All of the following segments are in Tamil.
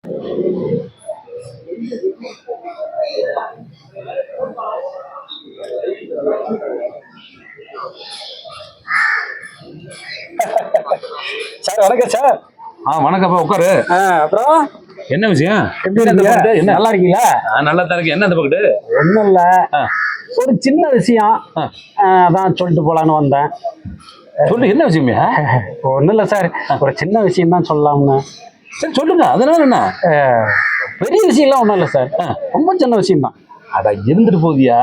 சார் வணக்கம் சார். வணக்கம்ப்பா, உட்காரு. அப்புறம் என்ன விஷயம்? எப்படி இருக்கீங்க? என்ன நல்லா இருக்கீங்களா? நல்லா தான் இருக்கு. என்ன இந்த பக்கத்து? ஒன்றும் இல்லை, ஒரு சின்ன விஷயம் அதான் சொல்லிட்டு போலான்னு வந்தேன். சொல்லு, என்ன விஷயம்யா? ஒன்றும் இல்லை சார், ஒரு சின்ன விஷயம் தான் சொல்லலாம்னு. சரி சொல்லுங்க, அதனால என்ன? பெரிய விஷயம்லாம் ஒன்றும் இல்லை சார், ரொம்ப சின்ன விஷயம் தான். அட இருந்துட்டு போதியா,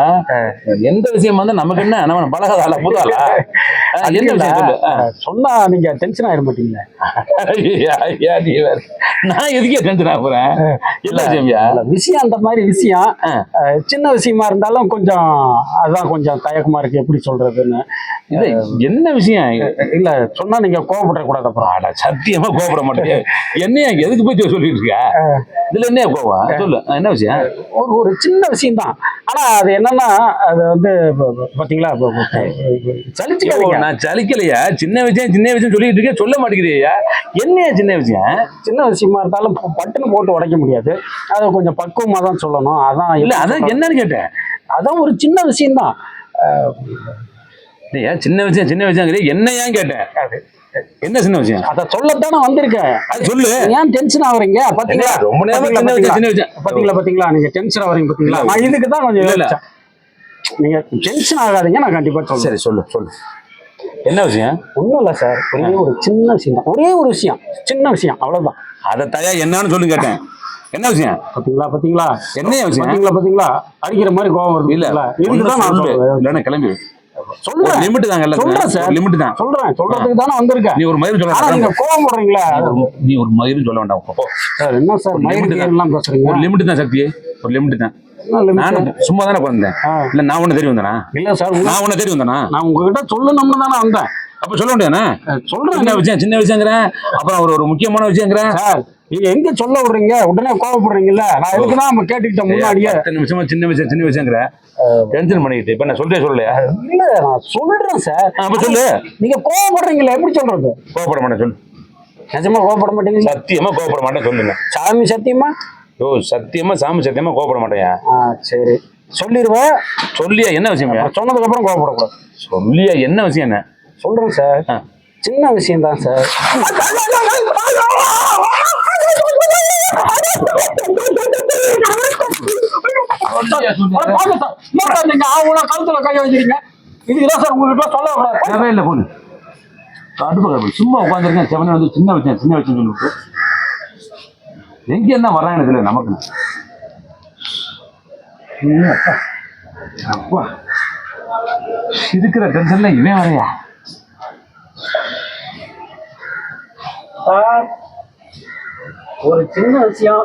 எந்த விஷயம் வந்தா நமக்கு என்ன? நம்ம பழகாதால புதாலா? என்ன விஷயம் சொல்லு. சொன்னா நீங்க டென்ஷன் ஆயிட மாட்டீங்களா? நான் எதுக்கே டென்ஷன் ஆகுறேன்? என்ன விஷயம்யா? விஷயம் அந்த மாதிரி விஷயம், சின்ன விஷயமா இருந்தாலும் கொஞ்சம் அதான் கொஞ்சம் தயக்கமா இருக்கு, எப்படி சொல்றதுன்னு. என்ன விஷயம்? இல்ல சொன்னா நீங்க கோவப்பட கூடாது. அப்புறம் சத்தியமா கோவப்பட மாட்டேன். என்னையா எதுக்கு போய் சொல்லிட்டு இருக்க? இதுல என்ன கோவம்? சொல்லு, என்ன விஷயம்? ஒரு சின்ன விஷயம் தான், ஆனா அது என்னன்னா, அது வந்து பாத்தீங்களா, சலிச்சுக்காதீங்க. நான் சலிக்கலையா? சின்ன விஷயம் சின்ன விஷயம் சொல்லிட்டு இருக்கேன், சொல்ல மாட்டேங்கிறியா? என்னையா சின்ன விஷயம்? சின்ன விஷயமா இருந்தாலும் பட்டுன்னு போட்டு உடைக்க முடியாது, அதை கொஞ்சம் பக்குவமா தான் சொல்லணும். அதான் இல்ல, அதான் என்னன்னு கேட்டேன். அதான் ஒரு சின்ன விஷயம் தான். சின்ன விஷயம் சின்ன விஷயம் என்ன ஏன் கேட்டேன்? என்ன சின்ன விஷயம்? அத சொல்லத்தானே வந்திருக்கேன். அது சொல்லு. ஏன் டென்ஷன் ஆவறீங்க? பாத்தீங்களா, ரொம்ப நேரமா சின்ன விஷயம் சின்ன விஷயம் பாத்தீங்களா நீங்க டென்ஷன் ஆவறீங்க பாத்தீங்களா? நான் இதுக்கு தான் கொஞ்சம் இல்ல, நீங்க டென்ஷன் ஆகாதீங்க, நான் கண்டிப்பா சொல்றேன். சரி சொல்லு சொல்லு, என்ன விஷயம்? ஒண்ணும் இல்ல சார், ஒரே ஒரு சின்ன விஷயம் தான், ஒரே ஒரு விஷயம், சின்ன விஷயம், அவ்வளவுதான். அதை தயா என்னன்னு சொல்லு கேட்டேன். என்ன விஷயம்? பாத்தீங்களா என்ன விஷயம்? பாத்தீங்களா அடிக்கிற மாதிரி கோவம் வருது. இல்ல இதுக்கு தான் நான் சொல்றேன். இல்லன்னா கிளம்பி சொல்றேன். லிமிட் தாங்க, சொல்றேன் சார், லிமிட் தான் சொல்றேன். சொல்றதுக்கு தானே வந்திருக்கேன். நீ ஒரு மயிர் சொல்ல, நீங்க கோவம் போடுறீங்களா? நீ ஒரு மயிர் சொல்ல வேண்டாம். சார் என்ன சார் மயிர் எல்லாம் பேசுறீங்க? ஒரு லிமிட் தான் சக்தி, ஒரு லிமிட் தான். நானும் சும்மா தானே வந்தேன். இல்ல நான் ஒண்ணு தெரிய வந்தேனா? இல்ல சார், நான் ஒண்ணு தெரிய வந்தேனா? நான் உங்ககிட்ட சொல்லணும்னு தானே வந்தேன். அப்ப சொல்ல முடியாதுண்ணா? சொல்றேன். சின்ன விஷயம் சின்ன விஷயங்கிறேன், அப்புறம் ஒரு முக்கியமான விஷயங்கிறேன். சார் நீங்க எங்க சொல்ல விடுறீங்க, உடனே கோவப்படுறீங்கல்ல? நான் எதுக்குதான் நம்ம கேட்டுக்கிட்டேன் முன்னாடியே. 10 நிமிஷமா சின்ன விஷயம் சின்ன விஷயங்கிற டென்ஷன் பண்ணிக்கிட்டு இப்ப நான் சொல்றேன். சொல்லலையா? இல்ல நான் சொல்றேன் சார். அப்ப சொல்லு. நீங்க கோவப்படுறீங்களா? எப்படி சொல்றது? கோவப்பட மாட்டேன் சொல்லு. நிஜமா கோவப்பட மாட்டீங்க? சத்தியமா கோவப்பட மாட்டேன் சொல்லுங்க. சாமி சத்தியமா? சத்தியமா சாமி சத்தியமா கோவப்பட மாட்டேயா? சரி சொல்லிடுவேன். சொல்லியா என்ன விஷயம்? சொன்னதுக்கு அப்புறம் கோவப்படக்கூடாது. சொல்லியா என்ன விஷயம்? என்ன சொல்றேன் சார், சின்ன விஷயம் தான் சார். நீங்க அவங்க கழுத்துல கைய வச்சிருக்கீங்க, இதுக்குதான் சார் உங்ககிட்ட சொல்ல கூடாது. இல்ல பொண்ணு அடுப்பு சும்மா உட்காந்துருக்கேன், செவனே வந்து சின்ன விஷயம் சின்ன விஷயம் சொல்லிவிட்டு எங்க என்ன வர்றாங்க இதுல நமக்கு. அப்பா இருக்கிற டென்ஷன்ல இவன் வரையா? ஒரு சின்ன விஷயம்